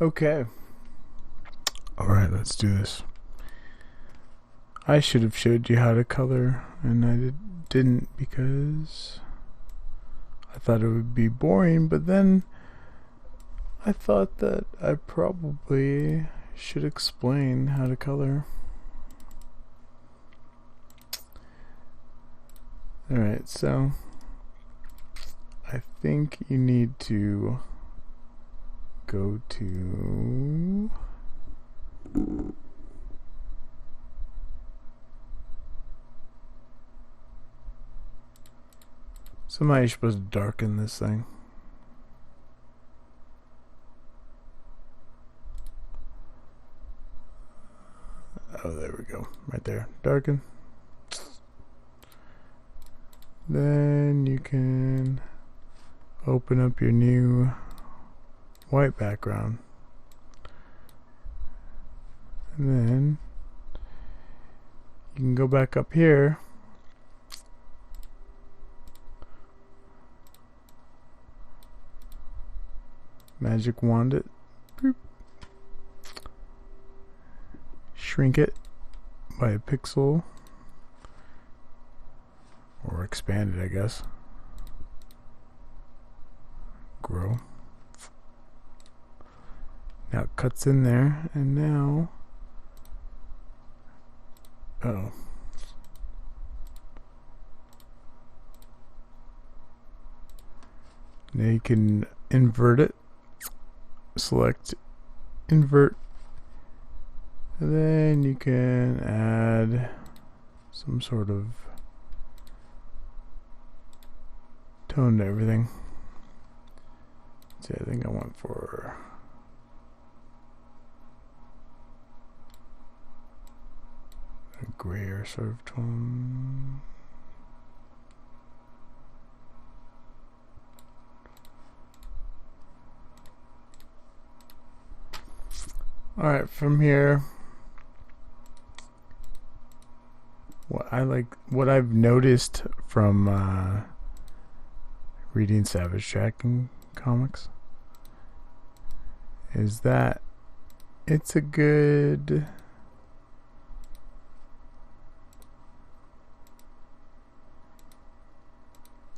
Okay. Alright, let's do this. I should have showed you how to color, and I didn't because I thought it would be boring, but then I thought that I probably should explain how to color. Alright, so I think you need to go to somehow you're supposed to darken this thing. Oh, there we go. Right there. Darken. Then you can open up your new white background. And then you can go back up here magic wand it. Boop. Shrink it by a pixel. Or expand it, I guess. Grow. Now it cuts in there, and now now you can invert it. Select invert, and then you can add some sort of tone to everything. So I think I went for a grayer sort of tone. Alright, from here, what I've noticed from reading Savage Dragon comics is that it's a good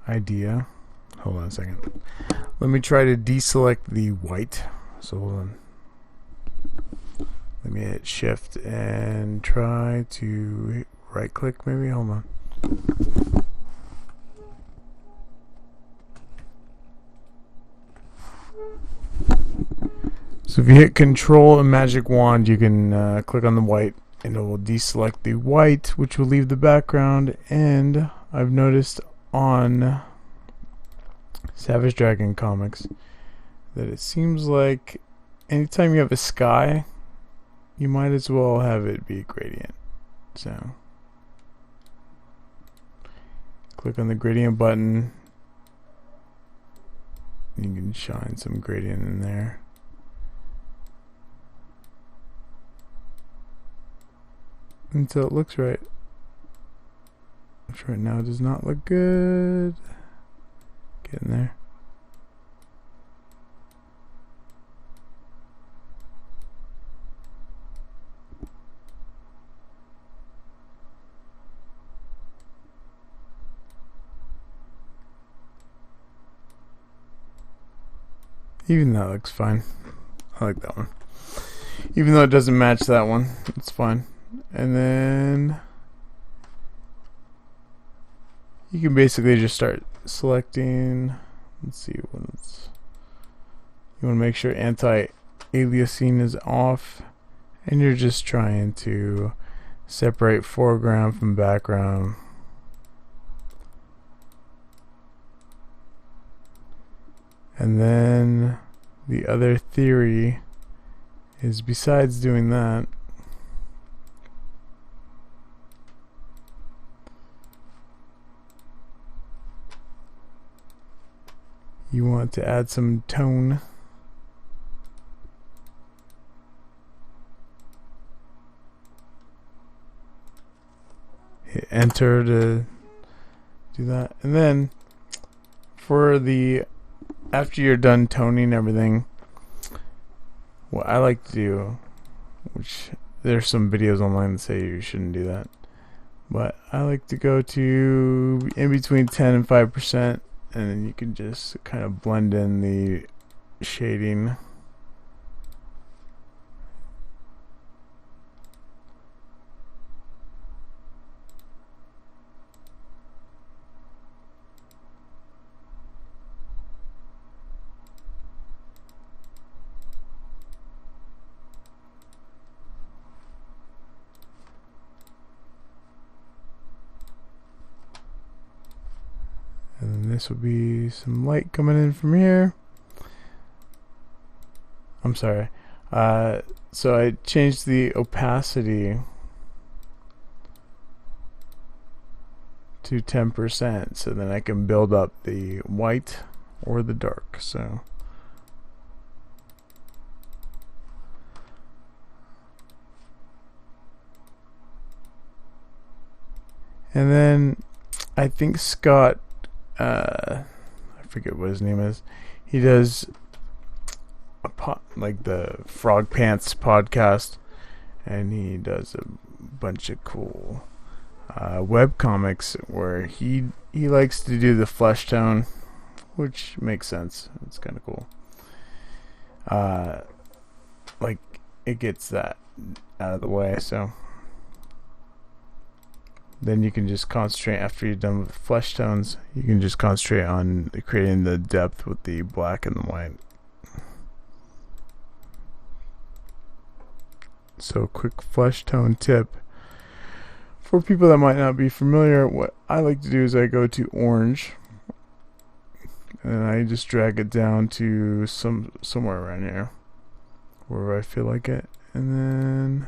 idea. Hold on a second. Let me try to deselect the white. So hold on. Let me hit shift and try to right click maybe. Hold on. So if you hit control and magic wand, you can click on the white and it will deselect the white, which will leave the background. And I've noticed on Savage Dragon comics that it seems like anytime you have a sky, you might as well have it be a gradient. So click on the gradient button. You can shine some gradient in there. Until it looks right. Which right now does not look good. Get in there. Even that looks fine. I like that one. Even though it doesn't match that one, it's fine. And then you can basically just start selecting. Let's see what it's. You want to make sure anti-aliasing is off, and you're just trying to separate foreground from background. And then the other theory is, besides doing that, you want to add some tone. Hit enter to do that. And then for the after you're done toning everything, what I like to do, which there's some videos online that say you shouldn't do that, but I like to go to in between 10 and 5%, and then you can just kind of blend in the shading. And then this will be some light coming in from here. I'm sorry. So I changed the opacity to 10%, so then I can build up the white or the dark. So and then I think Scott, I forget what his name is, he does like the Frog Pants podcast, and he does a bunch of cool web comics where he likes to do the flesh tone, which makes sense. It's kind of cool. Like it gets that out of the way, so then you can just concentrate, after you're done with the flesh tones, you can just concentrate on creating the depth with the black and the white. So quick flesh tone tip for people that might not be familiar, what I like to do is I go to orange and I just drag it down to somewhere around here where I feel like it, and then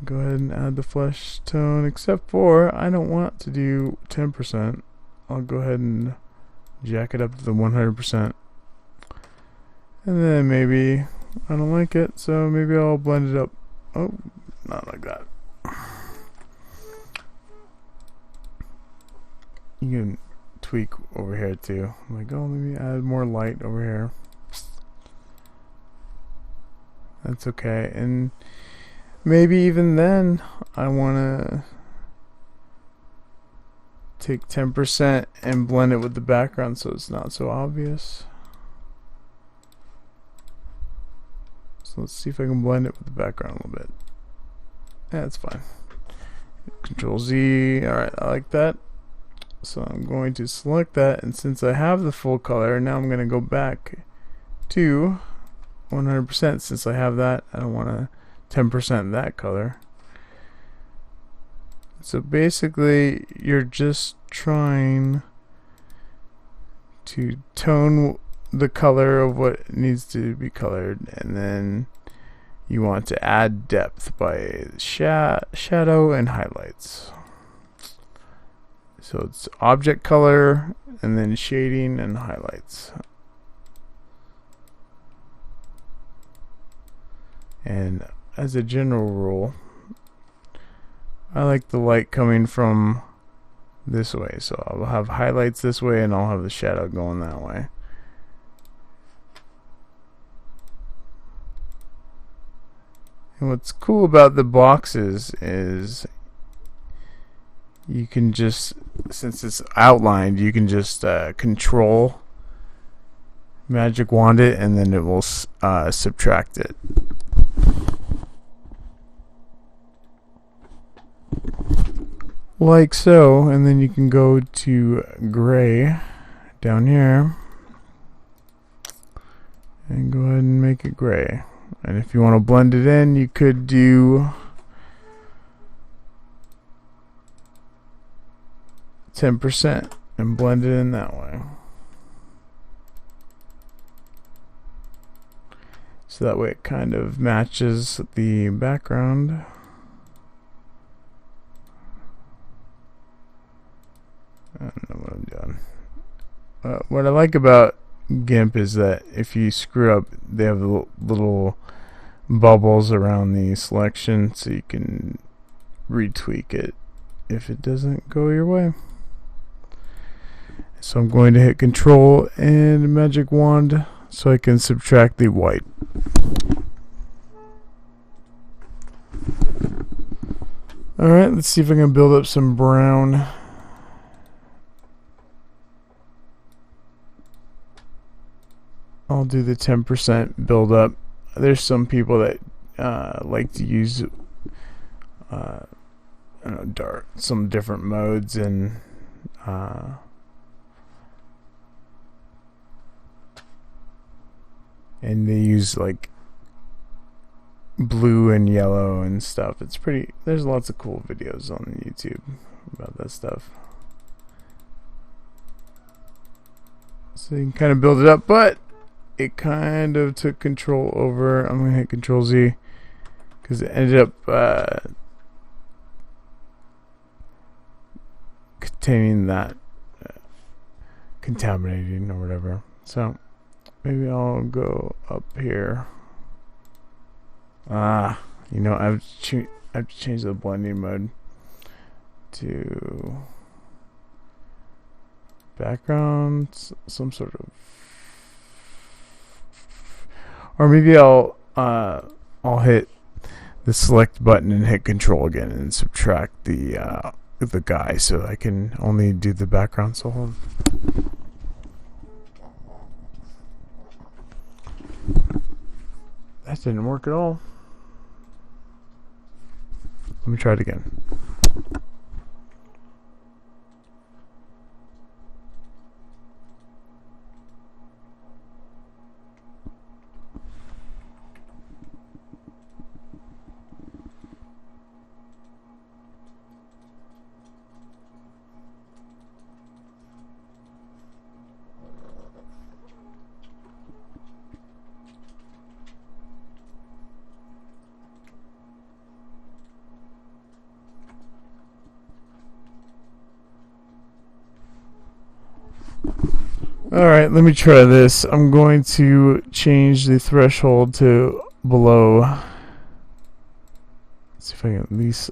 go ahead and add the flesh tone, except for I don't want to do 10%. I'll go ahead and jack it up to the 100%, and then maybe I don't like it, so maybe I'll blend it up. Oh, not like that. You can tweak over here too. I'm like, oh, maybe add more light over here. That's okay. And maybe even then I want to take 10% and blend it with the background so it's not so obvious. So let's see if I can blend it with the background a little bit. Yeah, that's fine. Control Z. Alright, I like that. So I'm going to select that, and since I have the full color, now I'm going to go back to 100%. Since I have that, I don't want to 10% that color. So basically you're just trying to tone the color of what needs to be colored, and then you want to add depth by shadow and highlights. So it's object color and then shading and highlights. And as a general rule, I like the light coming from this way, so I'll have highlights this way and I'll have the shadow going that way. And what's cool about the boxes is you can just, since it's outlined, you can just control magic wand it, and then it will subtract it. Like so, and then you can go to gray down here and go ahead and make it gray. And if you want to blend it in, you could do 10% and blend it in that way. So that way it kind of matches the background. I don't know what I'm doing. What I like about Gimp is that if you screw up, they have little bubbles around the selection, so you can retweak it if it doesn't go your way. So I'm going to hit Control and magic wand so I can subtract the white. Alright, let's see if I can build up some brown. I'll do the 10% build up. There's some people that like to use I don't know, some different modes, and they use like blue and yellow and stuff. It's pretty. There's lots of cool videos on YouTube about that stuff. So you can kind of build it up, but it kind of took control over. I'm gonna hit Control Z because it ended up containing that contaminating or whatever. So maybe I'll go up here. You know, I have to change the blending mode to background, some sort of, or maybe I'll hit the select button and hit Control again and subtract the guy, so I can only do the background. So hold on. That didn't work at all. Let me try it again. Alright, let me try this. I'm going to change the threshold to below. Let's see if I can at least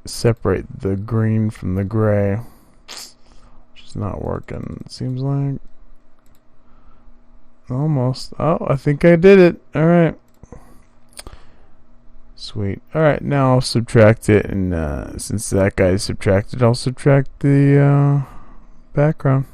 separate the green from the gray. Which is not working, it seems like. Almost. Oh, I think I did it. Alright. Sweet. Alright, now I'll subtract it, and since that guy is subtracted, I'll subtract the background.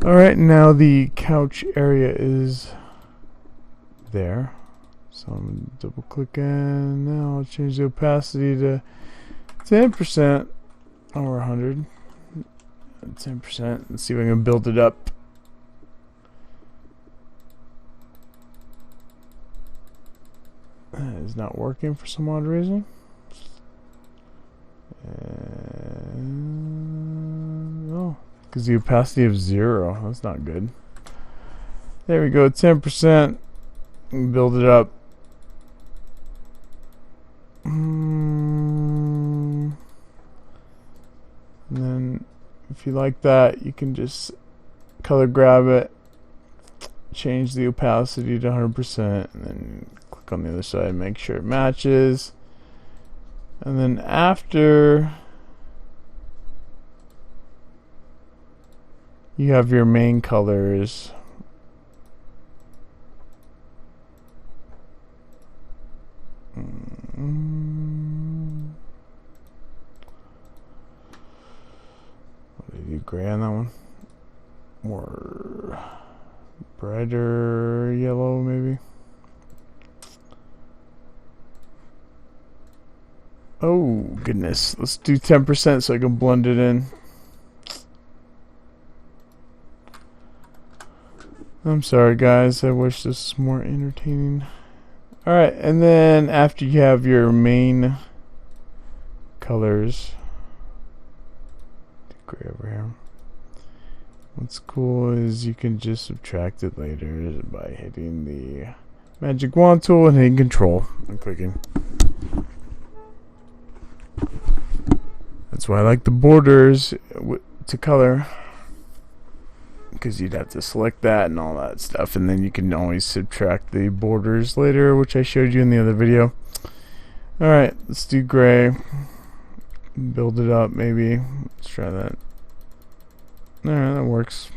Alright, now the couch area is there. So I'm going to double click, and now I'll change the opacity to 10% or 100. 10%. Let's see if I can build it up. That is not working for some odd reason. Oh, because the opacity of 0. That's not good. There we go, 10%. Build it up. And then if you like that, you can just color grab it, change the opacity to 100%, and then click on the other side and make sure it matches. And then after you have your main colors, what did you do, gray on that one? More brighter yellow maybe. Oh goodness, let's do 10% so I can blend it in. I'm sorry guys, I wish this was more entertaining. Alright, and then after you have your main colors, gray over here. What's cool is you can just subtract it later by hitting the magic wand tool and hitting Control and clicking. That's why I like the borders to color, because you'd have to select that and all that stuff, and then you can always subtract the borders later, which I showed you in the other video. Alright, let's do gray. Build it up, maybe. Let's try that. Alright, that works.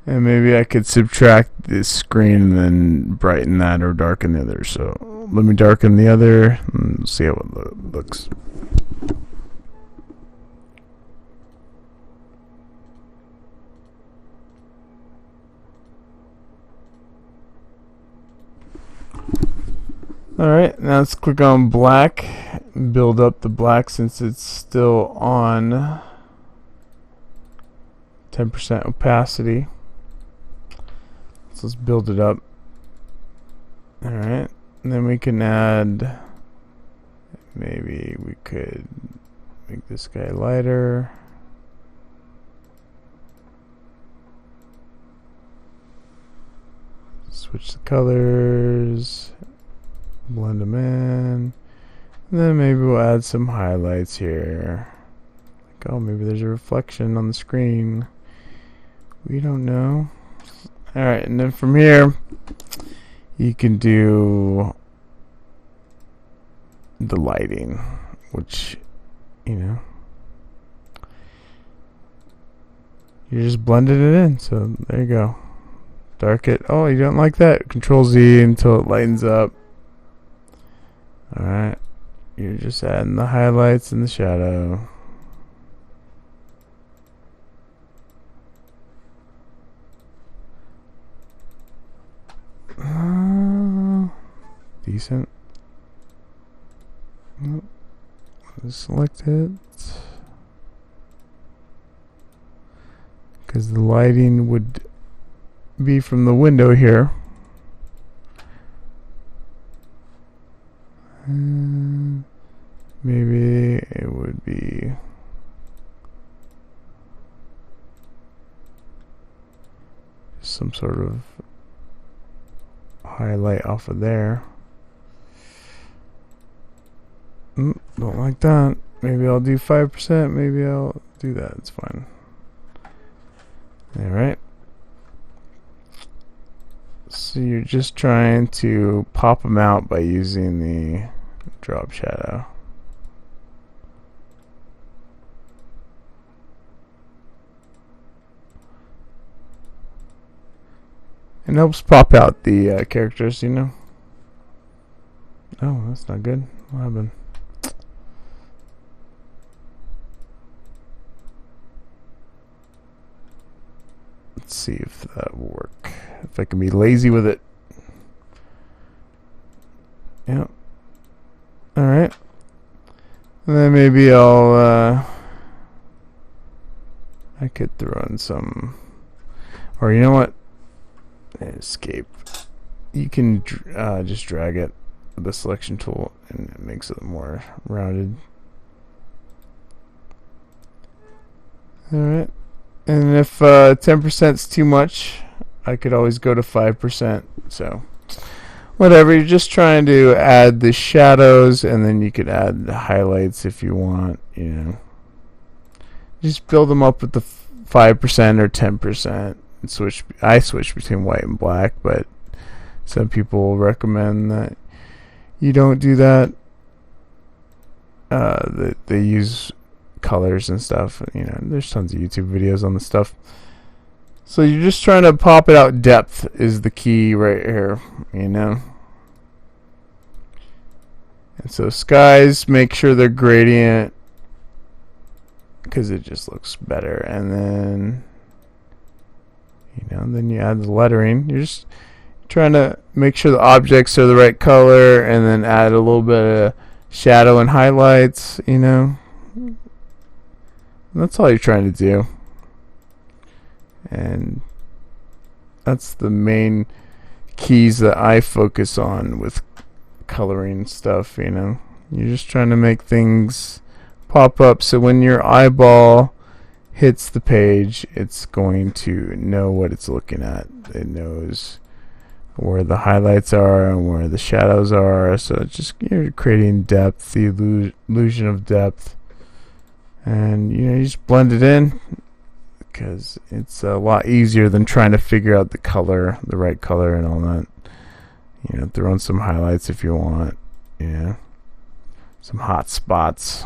And maybe I could subtract this screen and then brighten that or darken the other. So let me darken the other and see how it looks. Alright, now let's click on black. Build up the black since it's still on 10% opacity. So let's build it up. Alright, and then we can add, maybe we could make this guy lighter. Switch the colors, blend them in, and then maybe we'll add some highlights here. Like, oh, maybe there's a reflection on the screen. We don't know. Alright, and then from here you can do the lighting, which, you know, you're just blending it in. So there you go. Dark it. Oh, you don't like that? Control Z until it lightens up. Alright, you're just adding the highlights and the shadow. Decent. Nope. Select it, because the lighting would be from the window here. Maybe it would be some sort of highlight off of there. Don't like that. Maybe I'll do 5%. Maybe I'll do that. It's fine. Alright. So you're just trying to pop them out by using the drop shadow. It helps pop out the characters, you know. Oh, that's not good. What happened? Let's see if that will work. If I can be lazy with it. Yep. Alright. And then maybe I could throw in some, or you know what? Escape. You can just drag it with the selection tool and it makes it more rounded. Alright. And if 10% is too much, I could always go to 5%. So whatever, you're just trying to add the shadows, and then you could add the highlights if you want, you know. Just build them up with the 5% or 10%. And I switch between white and black, but some people recommend that you don't do that. They use colors and stuff. You know, there's tons of YouTube videos on this stuff. So you're just trying to pop it out. Depth is the key right here, you know. And so skies, make sure they're gradient, because it just looks better. And then, you know, then you add the lettering. You're just trying to make sure the objects are the right color, and then add a little bit of shadow and highlights, you know. That's all you're trying to do. And that's the main keys that I focus on with coloring stuff, you know. You're just trying to make things pop up so when your eyeball hits the page, it's going to know what it's looking at. It knows where the highlights are and where the shadows are. So it's just, you're creating depth, the illusion of depth. And you just blend it in, because it's a lot easier than trying to figure out the color, the right color and all that. Throw in some highlights if you want. Some hot spots.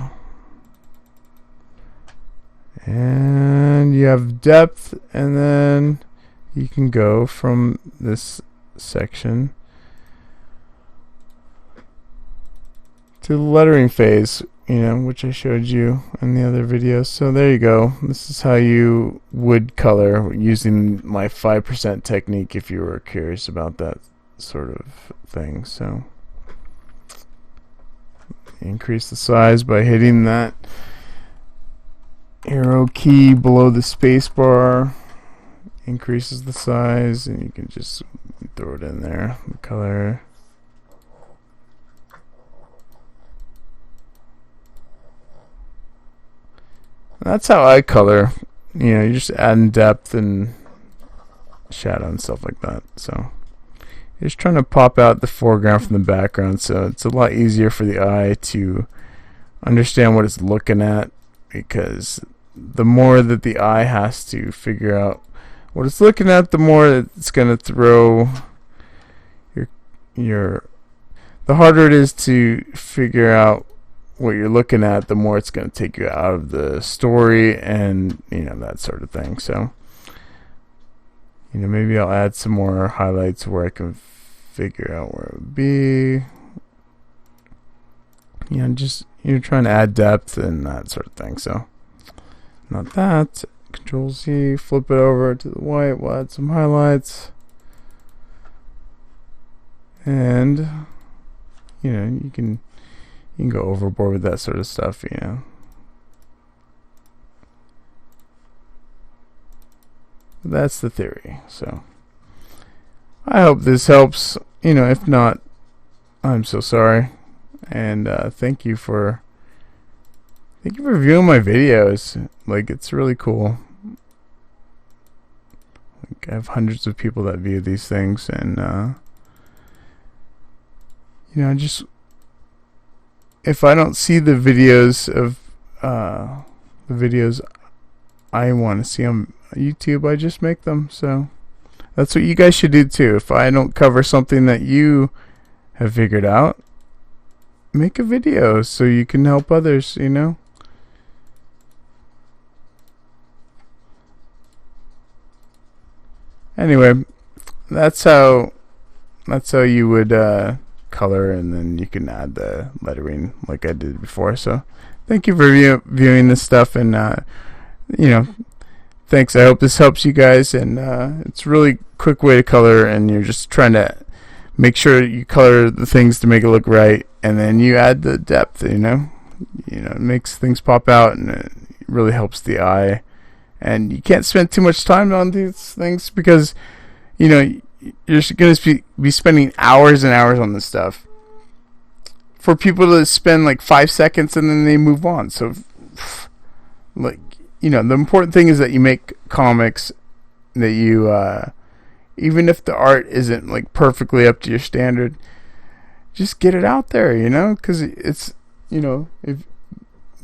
And you have depth, and then you can go from this section to the lettering phase, which I showed you in the other videos. So there you go. This is how you would color using my 5% technique if you were curious about that sort of thing. So increase the size by hitting that arrow key below the space bar. Increases the size, and you can just throw it in there, the color. That's how I color. You're just adding depth and shadow and stuff like that. So you're just trying to pop out the foreground from the background, so it's a lot easier for the eye to understand what it's looking at, because the more that the eye has to figure out what it's looking at, the more it's going to throw the harder it is to figure out what you're looking at, the more it's going to take you out of the story and that sort of thing. So maybe I'll add some more highlights where I can figure out where it would be. Just you're trying to add depth and that sort of thing. So not that. Control Z, flip it over to the white. We'll add some highlights, and you can go overboard with that sort of stuff. That's the theory. So I hope this helps. If not, I'm so sorry. And thank you for viewing my videos. It's really cool. I have hundreds of people that view these things, and just if I don't see the videos of the videos I want to see on YouTube, I just make them. So that's what you guys should do too. If I don't cover something that you have figured out, make a video so you can help others. Anyway, that's how you would color, and then you can add the lettering like I did before. So thank you for viewing this stuff, and thanks. I hope this helps you guys, and it's a really quick way to color, and you're just trying to make sure you color the things to make it look right, and then you add the depth. It makes things pop out, and it really helps the eye. And you can't spend too much time on these things, because you're going to be spending hours and hours on this stuff for people to spend like 5 seconds and then they move on. So the important thing is that you make comics that you even if the art isn't like perfectly up to your standard, just get it out there, because it's if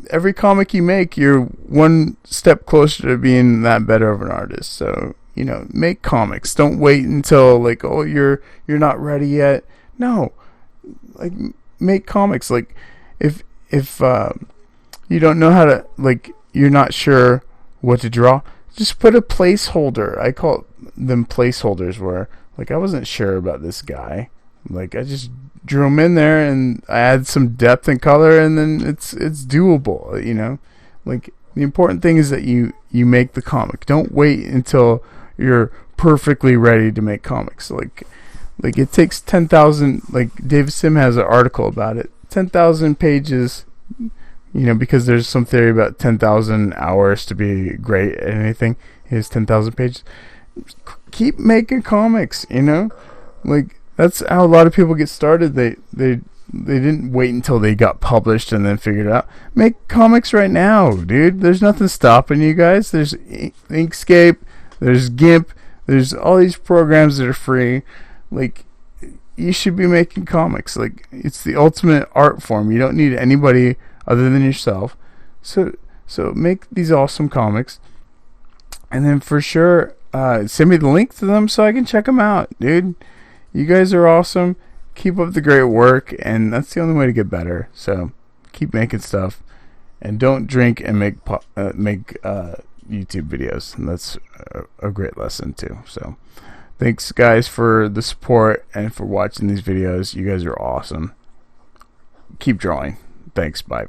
every comic you make, you're one step closer to being that better of an artist. So make comics. Don't wait until you're not ready yet. No, make comics. If you don't know how to, you're not sure what to draw, just put a placeholder. I call them placeholders, where I wasn't sure about this guy, I just drew him in there and I add some depth and color, and then it's doable. The important thing is that you make the comic. Don't wait until you're perfectly ready to make comics. It takes 10,000, David Sim has an article about it, 10,000 pages, because there's some theory about 10,000 hours to be great at anything. Here's 10,000 pages. Keep making comics, that's how a lot of people get started. They didn't wait until they got published and then figured it out. Make comics right now, dude. There's nothing stopping you guys. There's Inkscape, there's Gimp, there's all these programs that are free. You should be making comics. It's the ultimate art form. You don't need anybody other than yourself. So So make these awesome comics, and then for sure send me the link to them so I can check them out, dude. You guys are awesome. Keep up the great work, and that's the only way to get better. So keep making stuff, and don't drink and make YouTube videos. And that's a great lesson too. So thanks guys for the support and for watching these videos. You guys are awesome. Keep drawing. Thanks. Bye.